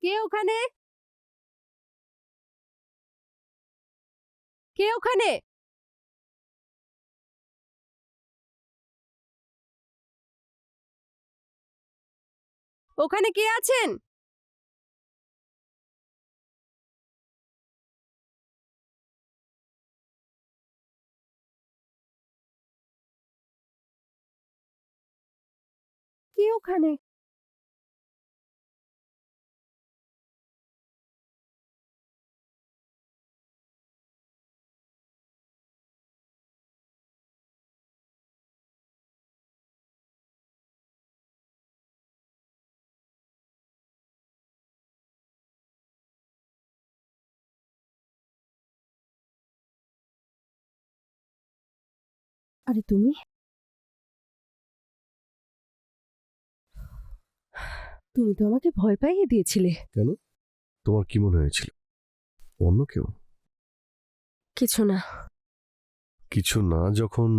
কে ওখানে? কে ওখানে? ওখানে কে আছেন? কে ওখানে? আরে তুমি তুমি তো আমাকে ভয় পাইয়ে দিয়েছিলে। কেন? তোমার কি মনে হয়েছিল অন্য কেউ? কিছু না। কিছু না যখন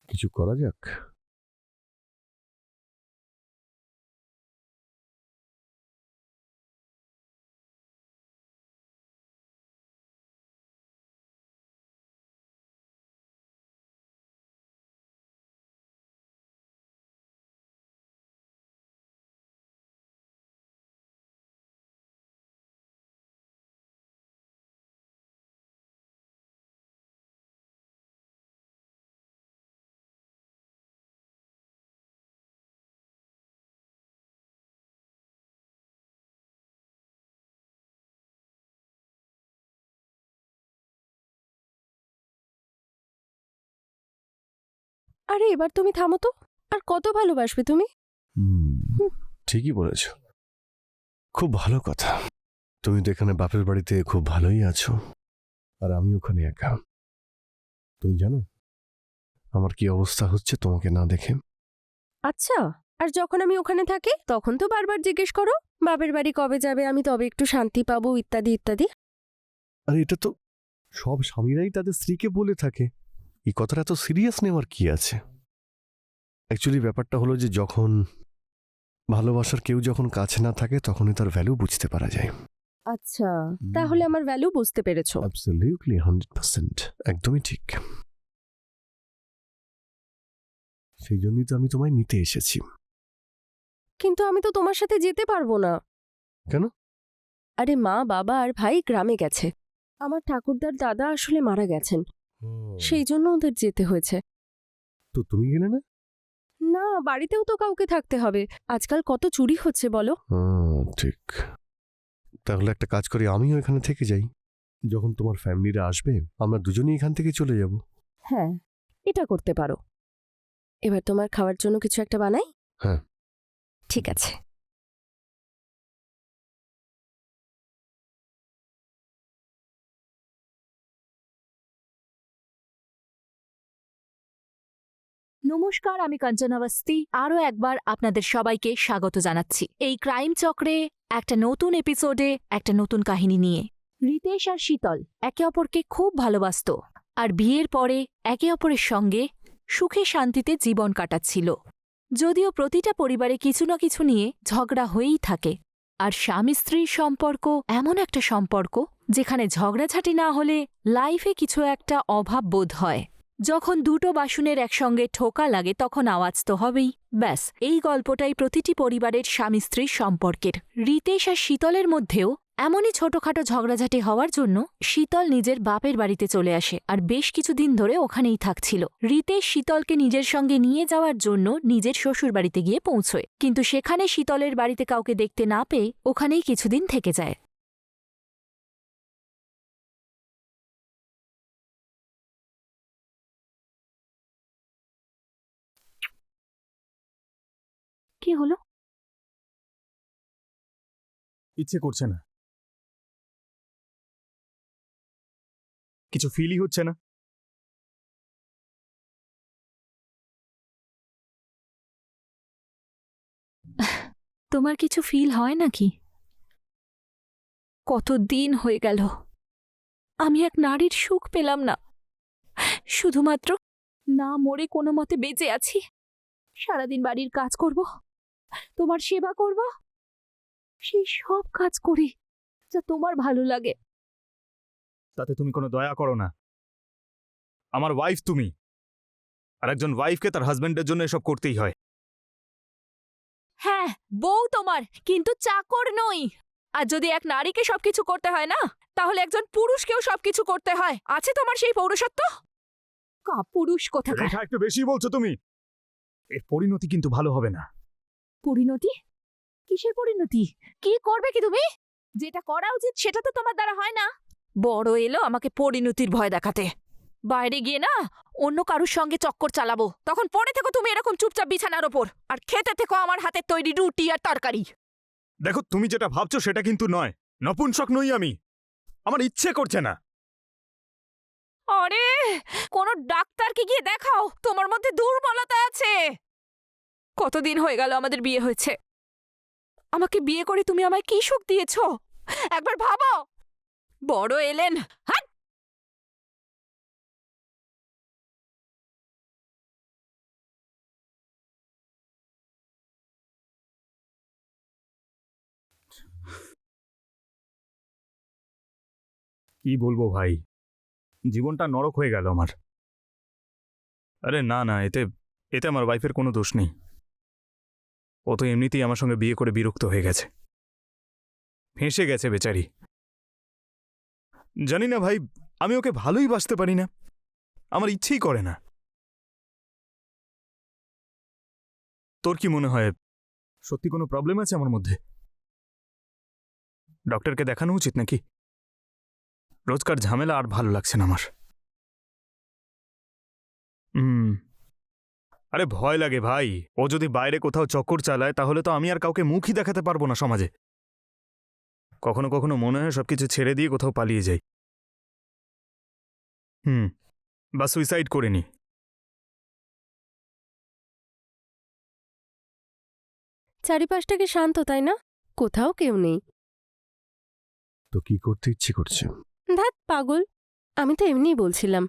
কিছু করা যাক। আরে এবার তুমি থামো তো। আর কত ভালোবাসবে তুমি? ঠিকই বলেছ, খুব ভালো কথা। তুমি তো এখানে বাপের বাড়িতে খুব ভালোই আছো, আর আমি ওখানে একা। তুমি জানো আমার কি অবস্থা হচ্ছে তোমাকে না দেখে? আচ্ছা, আর যখন আমি ওখানে থাকি তখন তো বারবার জিজ্ঞেস করো বাপের বাড়ি কবে যাবে, আমি তবে একটু শান্তি পাবো, ইত্যাদি ইত্যাদি। আর এটা তো সব স্বামীরাই তাদের স্ত্রীকে বলে থাকে। এই কথাটা তো সিরিয়াস নেওয়ার কি আছে? অ্যাকচুয়ালি ব্যাপারটা হলো যে যখন ভালোবাসার কেউ যখন কাছে না থাকে তখনই তার ভ্যালু বুঝতে পারা যায়। আচ্ছা, তাহলে আমার ভ্যালু বুঝতে পেরেছো। অ্যাবসলিউটলি 100%, একদমই ঠিক। সেই জন্যই তো আমি তোমায় নিতে এসেছি। কিন্তু আমি তো তোমার সাথে যেতে পারবো না। কেন? আরে মা, বাবা আর ভাই গ্রামে গেছে। আমার ঠাকুরদার দাদা আসলে মারা গেছেন, সেই জন্য ওদের যেতে হয়েছে। তো তুমি গেলে না? না, বাড়িতেও তো কাউকে থাকতে হবে। আজকাল কত চুরি হচ্ছে বলো। ঠিক। তাহলে একটা কাজ করি, আমিও এখানে থেকে যাই। যখন তোমার ফ্যামিলিরা আসবে আমরা দুজনেই এখান থেকে চলে যাব। হ্যাঁ, এটা করতে পারো। এবার তোমার খাওয়ার জন্য কিছু একটা বানাই। হ্যাঁ। ঠিক আছে। নমস্কার, আমি কাঞ্চনা অবস্থি আরও একবার আপনাদের সবাইকে স্বাগত জানাচ্ছি এই ক্রাইম চক্রে একটা নতুন এপিসোডে, একটা নতুন কাহিনী নিয়ে। রিতেশ আর শীতল একে অপরকে খুব ভালোবাসত, আর বিয়ের পরে একে অপরের সঙ্গে সুখে শান্তিতে জীবন কাটাচ্ছিল। যদিও প্রতিটা পরিবারে কিছু না কিছু নিয়ে ঝগড়া হয়েই থাকে, আর স্বামী স্ত্রীর সম্পর্ক এমন একটা সম্পর্ক যেখানে ঝগড়াঝাটি না হলে লাইফে কিছু একটা অভাব বোধ হয়। যখন দুটো বাসনের একসঙ্গে ঠোকা লাগে তখন আওয়াজ তো হবেই। ব্যাস, এই গল্পটাই প্রতিটি পরিবারের স্বামী স্ত্রীর সম্পর্কের। রিতেশ আর শীতলের মধ্যেও এমনই ছোটখাটো ঝগড়াঝাটি হওয়ার জন্য শীতল নিজের বাপের বাড়িতে চলে আসে, আর বেশ কিছুদিন ধরে ওখানেই থাকছিল। রিতেশ শীতলকে নিজের সঙ্গে নিয়ে যাওয়ার জন্য নিজের শ্বশুর বাড়িতে গিয়ে পৌঁছয়, কিন্তু সেখানে শীতলের বাড়িতে কাউকে দেখতে না পেয়ে ওখানেই কিছুদিন থেকে যায়। কি হলো? ইচ্ছে করছে না, কিছু ফিলই হচ্ছে না। তোমার কিছু ফিল হয় নাকি? কতদিন হয়ে গেল আমি এক নারীর সুখ পেলাম না। শুধুমাত্র না মরে কোনো মতে বেঁচে আছি। সারাদিন বাড়ির কাজ করব, তোমার সেবা করব, সেই সব কাজ করি যা তোমার ভালো লাগে। তাতে তুমি কোনো দয়া করো না। আমার ওয়াইফ তুমি, আর একজন ওয়াইফকে তার হাজবেন্ডের জন্য এসব করতেই হয়। হ্যাঁ, বউ তোমার, কিন্তু চাকর নই। আর যদি এক নারীকে সবকিছু করতে হয় না, তাহলে একজন পুরুষকেও সবকিছু করতে হয়। আছে তোমার সেই পৌরুষত্ব? কাপুরুষ কোথাকার। রেখা, একটু বেশি বলছো তুমি। এর পরিণতি কিন্তু ভালো হবে না। পরিণতি? কিসের পরিণতি? কি করবে কি তুমি? যেটা করা উচিত সেটা তো তোমার দ্বারা হয় না। বড় এলো আমাকে পরিণতির ভয় দেখাতে। বাইরে গিয়ে না অন্য কারুর সঙ্গে চক্কর চালাবো, তখন পড়ে থেকো তুমি এরকম চুপচাপ বিছানার ওপর, আর খেতে থেকো আমার হাতের তৈরি রুটি আর তরকারি। দেখো, তুমি যেটা ভাবছো সেটা কিন্তু নয়। নপুংসক নই আমি, আমার ইচ্ছে করছে না। আরে, কোন ডাক্তারকে গিয়ে দেখাও, তোমার মধ্যে দুর্বলতা আছে। কতদিন হয়ে গেল আমাদের বিয়ে হয়েছে? আমাকে বিয়ে করে তুমি আমায় কি সুখ দিয়েছ একবার ভাবো। বড় এলেন, হাট! কি বলবো ভাই, জীবনটা নরক হয়ে গেল আমার। আরে না না, এতে এতে আমার ওয়াইফের কোনো দোষ নেই। ও তো এমনিতেই আমার সঙ্গে বিয়ে করে বিরক্ত হয়ে গেছে, ফেঁসে গেছে বেচারি। জানি না ভাই, আমি ওকে ভালোই বাসতে পারি না, আমার ইচ্ছেই করে না। তোর কি মনে হয় সত্যি কোনো প্রবলেম আছে আমার মধ্যে? ডক্টরকে দেখানো উচিত নাকি? রোজকার ঝামেলা আর ভালো লাগছে না আমার। আরে ভয় লাগে ভাই, ও যদি বাইরে কোথাও চক্কর চালায় তাহলে তো আমি আর কাউকে মুখই দেখাতে পারবো না সমাজে। কখনো কখনো মনে হয় সবকিছু ছেড়ে দিয়ে কোথাও পালিয়ে যাই। বা সুইসাইড করে নি। চারিপাশটা কি শান্ত, তাই না? কোথাও কেউ নেই। তো কি করতে ইচ্ছে করছে? ধ্যাৎ পাগল, আমি তো এমনিই বলছিলাম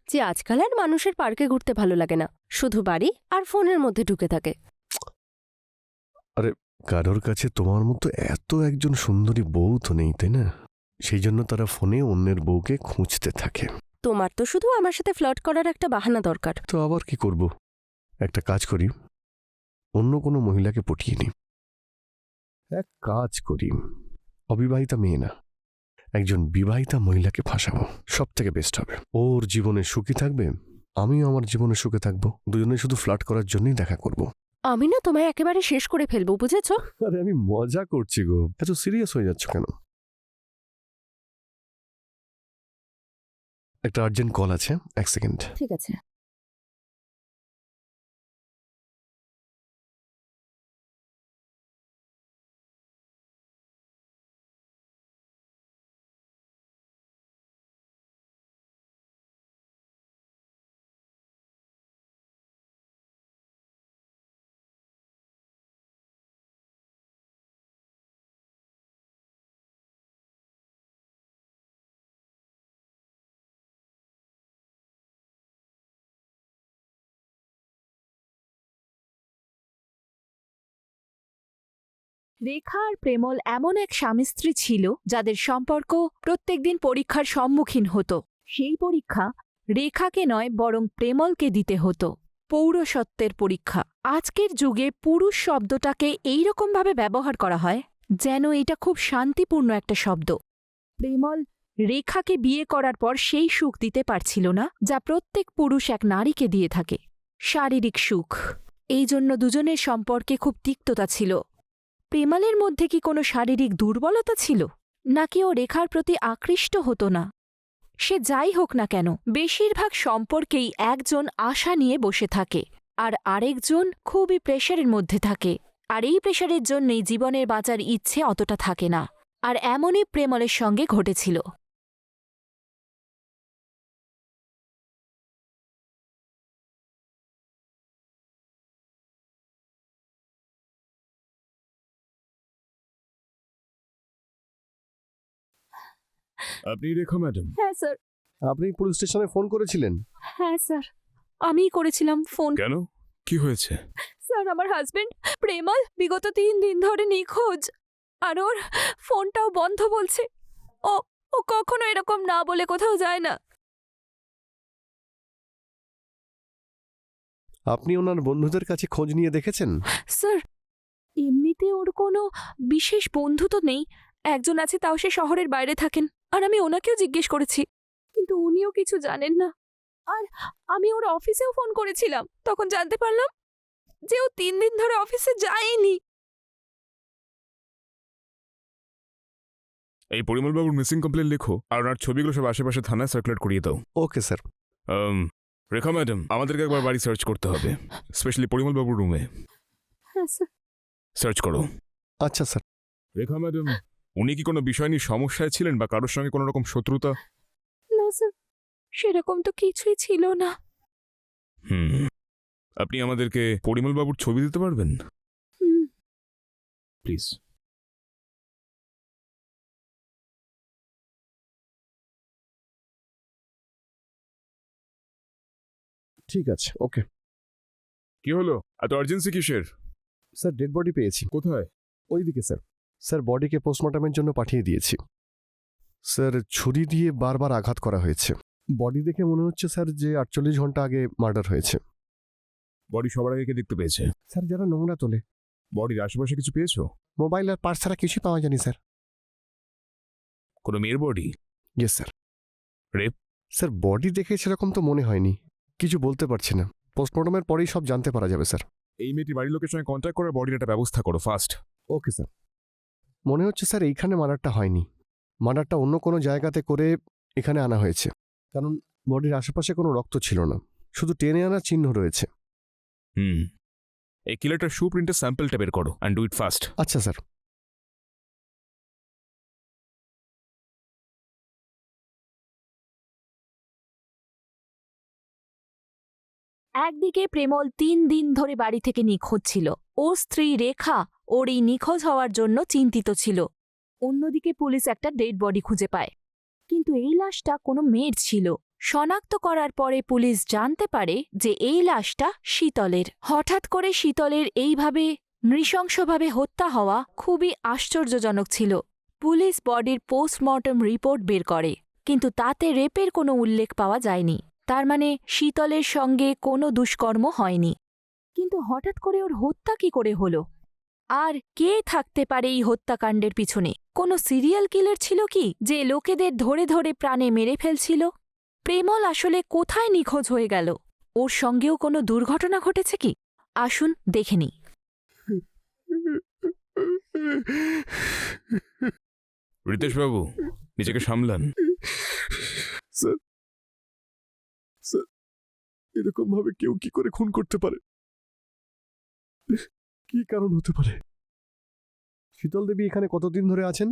যে আজকাল আর মানুষের পার্কে ঘুরতে ভালো লাগে না, শুধু বাড়ি আর ফোনের মধ্যে ঢুকে থাকে। কারোর কাছে তোমার মতো এত একজন সুন্দরী বউ তো নেই, তাই না? সেই জন্য তারা ফোনে অন্যের বউকে খুঁজতে থাকে। তোমার তো শুধু আমার সাথে ফ্লার্ট করার একটা বাহানা দরকার। তো আবার কি করব? একটা কাজ করি, অন্য কোনো মহিলাকে পটিয়ে নি। এক কাজ করি, অবিবাহিতা মেয়ে না, একজন বিবাহিতা মহিলাকে ফাঁসাবো, সব থেকে বেস্ট হবে। ওর জীবনে সুখী থাকবে, আমিও আমার জীবনে সুখে থাকবো, দুজনে শুধু ফ্লার্ট করার জন্যই দেখা করব। আমি না তোমায় একেবারে শেষ করে ফেলবো, বুঝেছো? আরে আমি মজা করছি গো, এত সিরিয়াস হয়ে যাচ্ছ কেন? একটা আর্জেন্ট কল আছে, এক সেকেন্ড। ঠিক আছে। রেখা আর প্রেমল এমন এক স্বামী স্ত্রী ছিল যাদের সম্পর্ক প্রত্যেকদিন পরীক্ষার সম্মুখীন হতো। সেই পরীক্ষা রেখাকে নয় বরং প্রেমলকে দিতে হতো, পৌরসত্বের পরীক্ষা। আজকের যুগে পুরুষ শব্দটাকে এইরকমভাবে ব্যবহার করা হয় যেন এটা খুব শান্তিপূর্ণ একটা শব্দ। প্রেমল রেখাকে বিয়ে করার পর সেই সুখ দিতে পারছিল না যা প্রত্যেক পুরুষ এক নারীকে দিয়ে থাকে, শারীরিক সুখ। এই জন্য দুজনের সম্পর্কে খুব তিক্ততা ছিল। প্রেমালের মধ্যে কি কোনো শারীরিক দুর্বলতা ছিল, নাকি ও রেখার প্রতি আকৃষ্ট হতো না? সে যাই হোক না কেন, বেশিরভাগ সম্পর্কেই একজন আশা নিয়ে বসে থাকে আর আরেকজন খুবই প্রেশারের মধ্যে থাকে, আর এই প্রেশারের জন্যেই জীবনের বাঁচার ইচ্ছে অতটা থাকে না। আর এমনই প্রেমলের সঙ্গে ঘটেছিল। আপনি রেখা ম্যাডাম? হ্যাঁ স্যার। আপনি পুলিশ স্টেশনে ফোন করেছিলেন? হ্যাঁ স্যার, আমিই করেছিলাম ফোন। কেন, কি হয়েছে? স্যার, আমার হাজবেন্ড প্রেমল বিগত 3 দিন ধরে নিখোঁজ। আর ওর ফোনটাও বন্ধ বলছে। ও ও কখনো এরকম না বলে কোথাও যায় না। আপনি ওনার বন্ধুদের কাছে খোঁজ নিয়ে দেখেছেন? স্যার, এমনিতে ওর কোনো বিশেষ বন্ধু তো নেই। একজন আছে, তাও সে শহরের বাইরে থাকেন। আর আমি ওনাকেও জিজ্ঞেস করেছি, কিন্তু উনিও কিছু জানেন না। আর আমি ওর অফিসেও ফোন করেছিলাম, তখন জানতে পারলাম যে ও 3 দিন ধরে অফিসে যায়নি। এই পরিমলবাবুর মিসিং কমপ্লেন লেখো আর ওনার ছবিগুলো সব আশেপাশে থানায় সার্কুলেট করিয়ে দাও। Okay sir. রেখা ম্যাডাম, আমাদেরকে একবার বাড়ি সার্চ করতে হবে, স্পেশালি পরিমলবাবুর রুমে হ্যাঁ স্যার। সার্চ করো। আচ্ছা স্যার। রেখা ম্যাডাম, উনি কি কোনো বিষয় নিয়ে সমস্যায় ছিলেন বা কারোর সঙ্গে কোনো রকম শত্রুতা? না স্যার, সেরকম তো কিছুই ছিল না। আপনি আমাদেরকে পরিমলবাবুর ছবি দিতে পারবেন হুম। প্লিজ? ঠিক আছে, ওকে। কি হলো, এত আর্জেন্সি কিসের? স্যার, ডেড বডি পেয়েছি। কোথায়? ওইদিকে স্যার। স্যার, বডিকে পোস্টমর্টমের জন্য পাঠিয়ে দিয়েছি। স্যার, ছুরি দিয়ে বারবার আঘাত করা হয়েছে। বডি দেখে মনে হচ্ছে স্যার যে 48 ঘন্টা আগে মার্ডার হয়েছে। বডি সবার আগে কে দেখতে পেয়েছে? স্যার, যারা নোংরা তোলে। বডির আশেপাশে কিছু পেয়েছো? মোবাইল আর পার্স ছাড়া কিছুই পাওয়া যায়নি স্যার। কোনো মেয়ের body? Yes sir. Rape? Sir, body দেখে সেরকম তো মনে হয়নি। কিছু বলতে পারছি না, পোস্টমর্টমের পরেই সব জানতে পারা যাবে স্যার। এই মেয়েটি বাড়ির লোকের সঙ্গে কন্ট্যাক্ট করে বডির একটা ব্যবস্থা করো ফাস্ট। Okay sir. মনে হচ্ছে স্যার এইখানে মার্ডারটা হয়নি, মার্ডারটা অন্য কোনো জায়গাতে করে এখানে আনা হয়েছে, কারণ বডির আশেপাশে কোনো রক্ত ছিল না, শুধু টেনে আনার চিহ্ন রয়েছে। এই কিলারটার শু প্রিন্টের স্যাম্পলটা বের করো অ্যান্ড ডু ইট ফাস্ট। আচ্ছা স্যার। একদিকে প্রেমল 3 দিন ধরে বাড়ি থেকে নিখোঁজ ছিল। ওর স্ত্রী রেখা ওর এই নিখোঁজ হওয়ার জন্য চিন্তিত ছিল। অন্যদিকে পুলিশ একটা ডেড বডি খুঁজে পায়, কিন্তু এই লাশটা কোনো মেয়ের ছিল। শনাক্ত করার পরে পুলিশ জানতে পারে যে এই লাশটা শীতলের। হঠাৎ করে শীতলের এইভাবে নৃশংসভাবে হত্যা হওয়া খুবই আশ্চর্যজনক ছিল। পুলিশ বডির পোস্টমর্টম রিপোর্ট বের করে, কিন্তু তাতে রেপের কোনো উল্লেখ পাওয়া যায়নি। তার মানে শীতলের সঙ্গে কোনো দুষ্কর্ম হয়নি। কিন্তু হঠাৎ করে ওর হত্যা কি করে হলো? আর কে থাকতে পারে এই হত্যাকাণ্ডের পিছনে? কোনো সিরিয়াল কিলার ছিল কি, যে লোকেদের ধরে ধরে প্রাণে মেরে ফেলছিল? প্রেমল আসলে কোথায় নিখোঁজ হয়ে গেল? ওর সঙ্গেও কোনো দুর্ঘটনা ঘটেছে কি? আসুন দেখে নিই। রিতেশবাবু, নিজেকে সামলান। স্যার, স্যার, এরকম ভাবে কেউ কি করে খুন করতে পারে? কি কারণ হতে পারে? শীতল দেবী এখানে কতদিন ধরে আছেন?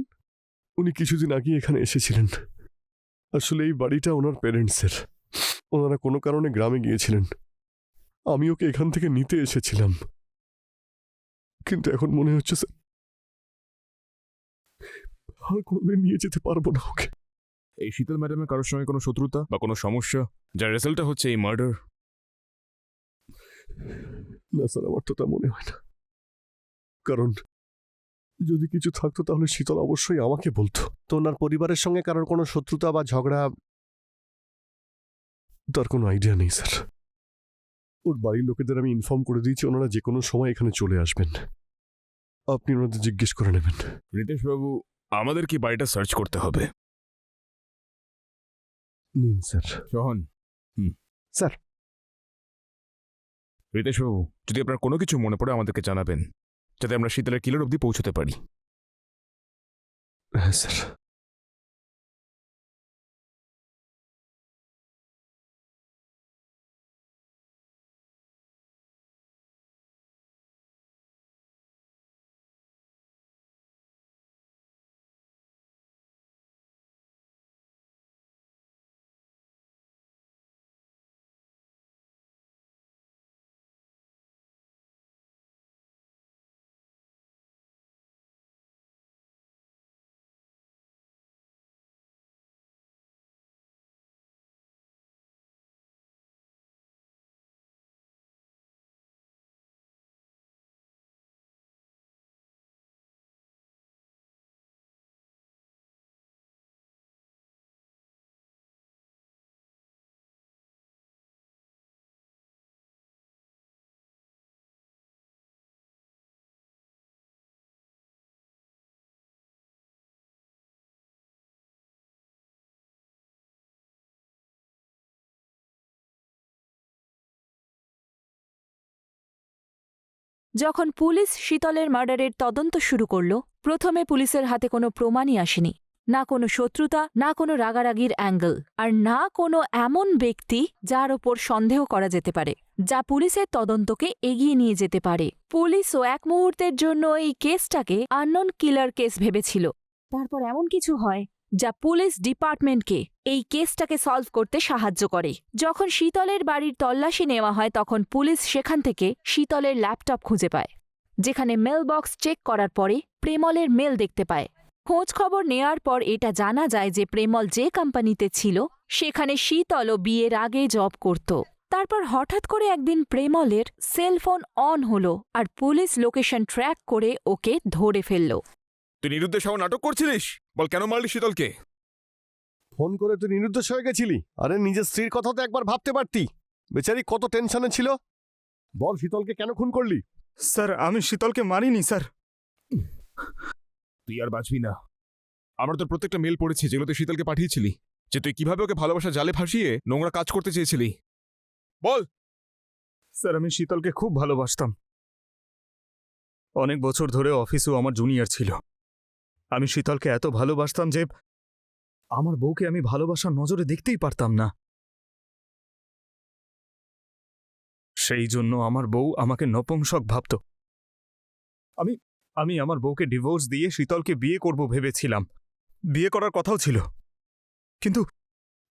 উনি কিছুদিন আগে এখানে এসেছিলেন। আসলে এই বাড়িটা ওনার প্যারেন্টসের। ওনারা কোনো কারণে গ্রামে গিয়েছিলেন, আমি ওকে এখান থেকে নিতে এসেছিলাম। কিন্তু এখন মনে হচ্ছে স্যার আর কোনদিন নিয়ে যেতে পারবো না ওকে। এই শীতল ম্যাডামের কারোর সঙ্গে কোনো শত্রুতা বা কোনো সমস্যা, যার রেজাল্টটা হচ্ছে এই মার্ডার? না স্যার, আমার তো তা মনে হয় না। কারণ যদি কিছু থাকতো তাহলে শীতল অবশ্যই আমাকে বলতো। তো ওনার পরিবারের সঙ্গে কারোর কোনো শত্রুতা বা ঝগড়া, তার কোনো আইডিয়া নেই স্যার। ওর বাড়ির লোকেদের আমি ইনফর্ম করে দিয়েছি, ওনারা যে কোনো সময় এখানে চলে আসবেন। আপনি ওনাদের জিজ্ঞেস করে নেবেন। রিতেশবাবু, আমাদের কি বাড়িটা সার্চ করতে হবে? নিন স্যার। সোহন। স্যার। রিতেশবাবু, যদি আপনার কোনো কিছু মনে পড়ে আমাদেরকে জানাবেন, যাতে আমরা শীতলের কিলার অবধি পৌঁছতে পারি। হ্যাঁ স্যার। যখন পুলিশ শীতলের মার্ডারের তদন্ত শুরু করল, প্রথমে পুলিশের হাতে কোনো প্রমাণই আসেনি। না কোনো শত্রুতা, না কোনো রাগারাগির অ্যাঙ্গেল, আর না কোনো এমন ব্যক্তি যার ওপর সন্দেহ করা যেতে পারে, যা পুলিশের তদন্তকে এগিয়ে নিয়ে যেতে পারে। পুলিশও এক মুহূর্তের জন্য এই কেসটাকে আননোন কিলার কেস ভেবেছিল। তারপর এমন কিছু হয় যা পুলিশ ডিপার্টমেন্টকে এই কেসটাকে সলভ করতে সাহায্য করে। যখন শীতলের বাড়ির তল্লাশি নেওয়া হয়, তখন পুলিশ সেখান থেকে শীতলের ল্যাপটপ খুঁজে পায়, যেখানে মেল বক্স চেক করার পরে প্রেমলের মেল দেখতে পায়। খোঁজ খবর নেয়ার পর এটা জানা যায় যে প্রেমল যে কোম্পানিতে ছিল সেখানে শীতলও বিয়ের আগে জব করত। তারপর হঠাৎ করে একদিন প্রেমলের সেলফোন অন হলো আর পুলিশ লোকেশন ট্র্যাক করে ওকে ধরে ফেলল। তুই নিরুদ্দেশ হওয়া নাটক করছিলিস? বল, কেন মারলি শীতলকে? ফোন করে তুই নিরুদ্দেশ হয়ে গেছিলি? আরে নিজের স্ত্রীর কথা তো একবার ভাবতে পারতি। বেচারি কত টেনশনে ছিল। বল, শীতলকে কেন খুন করলি? স্যার, আমি শীতলকে মারিনি স্যার। তুই আর বাঁচবি না। আমরা তোর প্রত্যেকটা মেল পড়েছি যেগুলো তুই শীতলকে পাঠিয়েছিলি, যে তুই কিভাবে ওকে ভালোবাসা জালে ফাঁসিয়ে নোংরা কাজ করতে চেয়েছিলি। বল। স্যার, আমি শীতলকে খুব ভালোবাসতাম। অনেক বছর ধরে অফিসেও আমার জুনিয়র ছিল। আমি শীতলকে এত ভালোবাসতাম যে আমার বউকে আমি ভালোবাসার নজরে দেখতেই পারতাম না। সেই জন্য আমার বউ আমাকে নপুংসক ভাবত। আমি আমার বউকে ডিভোর্স দিয়ে শীতলকে বিয়ে করব ভেবেছিলাম। বিয়ে করার কথাও ছিল,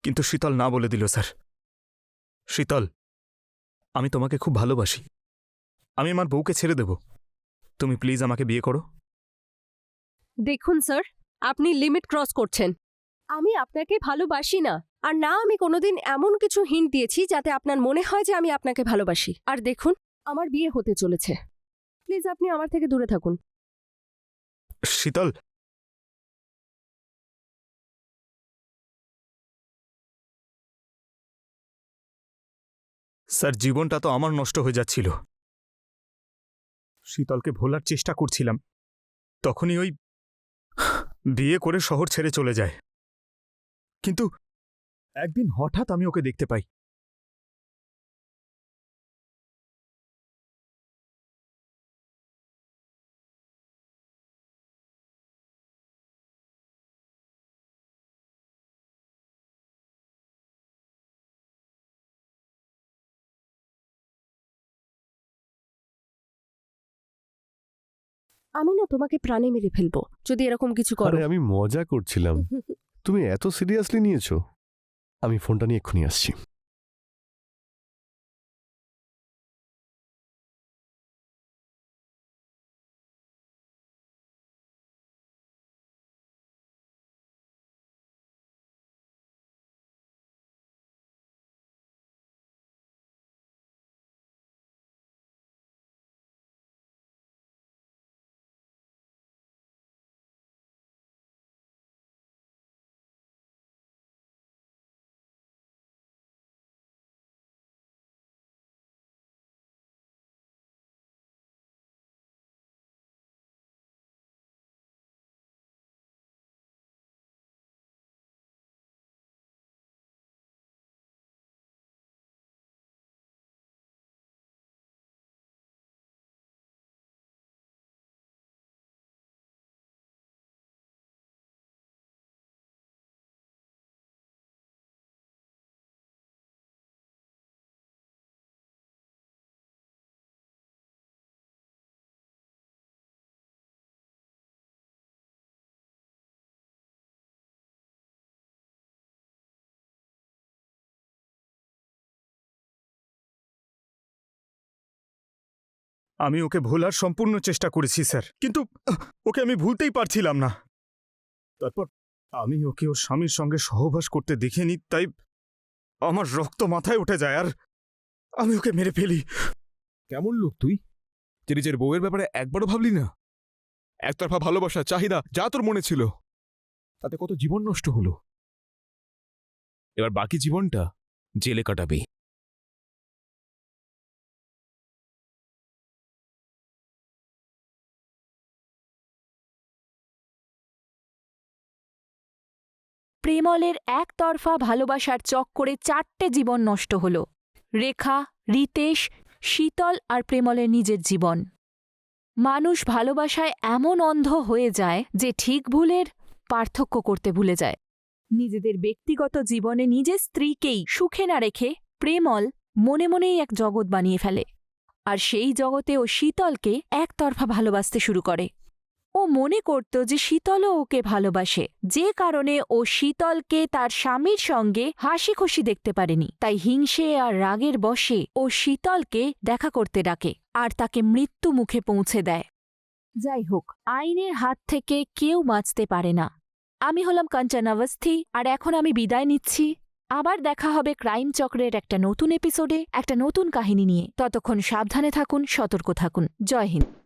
কিন্তু শীতল না বলে দিল। স্যার, শীতল, আমি তোমাকে খুব ভালোবাসি। আমি আমার বউকে ছেড়ে দেব। তুমি প্লিজ আমাকে বিয়ে করো। দেখুন স্যার, আপনি লিমিট ক্রস করছেন। আমি আপনাকে ভালোবাসি না, আর না আমি কোনোদিন এমন কিছু হিন্ট দিয়েছি যাতে আপনার মনে হয় যে আমি আপনাকে ভালোবাসি। আর দেখুন, আমার বিয়ে হতে চলেছে। প্লিজ আপনি আমার থেকে দূরে থাকুন। শীতল, স্যার, জীবনটা তো আমার নষ্ট হয়ে যাচ্ছিল। শীতলকে ভোলার চেষ্টা করছিলাম, তখনই ওই বিয়ে করে শহর ছেড়ে চলে যায়। কিন্তু একদিন হঠাৎ আমি ওকে দেখতে পাই। আমি না তোমাকে প্রাণে মেরে ফেলবো যদি এরকম কিছু করো। আরে আমি মজা করছিলাম। তুমি এত সিরিয়াসলি নিয়েছো? আমি ফোনটা নিয়ে এক্ষুনি আসছি। আমি ওকে ভোলার সম্পূর্ণ চেষ্টা করেছি স্যার, কিন্তু ওকে আমি ভুলতেই পারছিলাম না। তারপর আমি ওকে ওর স্বামীর সঙ্গে সহবাস করতে দেখিনি, তাই আমার রক্ত মাথায় উঠে যায় আর আমি ওকে মেরে ফেলি। কেমন লোক তুই, যে নিজের বউয়ের ব্যাপারে একবারও ভাবলি না? একতরফা ভালোবাসা, চাহিদা যা তোর মনে ছিল, তাতে কত জীবন নষ্ট হলো। এবার বাকি জীবনটা জেলে কাটাবি। প্রেমলের একতরফা ভালোবাসার চক্করে 4টে জীবন নষ্ট হল। রেখা, রিতেশ, শীতল আর প্রেমলের নিজের জীবন। মানুষ ভালোবাসায় এমন অন্ধ হয়ে যায় যে ঠিক ভুলের পার্থক্য করতে ভুলে যায়। নিজেদের ব্যক্তিগত জীবনে নিজের স্ত্রীকেই সুখে না রেখে প্রেমল মনে মনেই এক জগৎ বানিয়ে ফেলে। আর সেই জগতে ও শীতলকে একতরফা ভালোবাসতে শুরু করে। ও মনে করত যে শীতলও ওকে ভালোবাসে, যে কারণে ও শীতলকে তার স্বামীর সঙ্গে হাসি খুশি দেখতে পারেনি। তাই হিংসে আর রাগের বশে ও শীতলকে দেখা করতে ডাকে আর তাকে মৃত্যু মুখে পৌঁছে দেয়। যাই হোক, আইনের হাত থেকে কেউ বাঁচতে পারে না। আমি হলাম কাঞ্চন অবস্থি, আর এখন আমি বিদায় নিচ্ছি। আবার দেখা হবে ক্রাইম চক্রের একটা নতুন এপিসোডে একটা নতুন কাহিনী নিয়ে। ততক্ষণ সাবধানে থাকুন, সতর্ক থাকুন। জয় হিন্দ।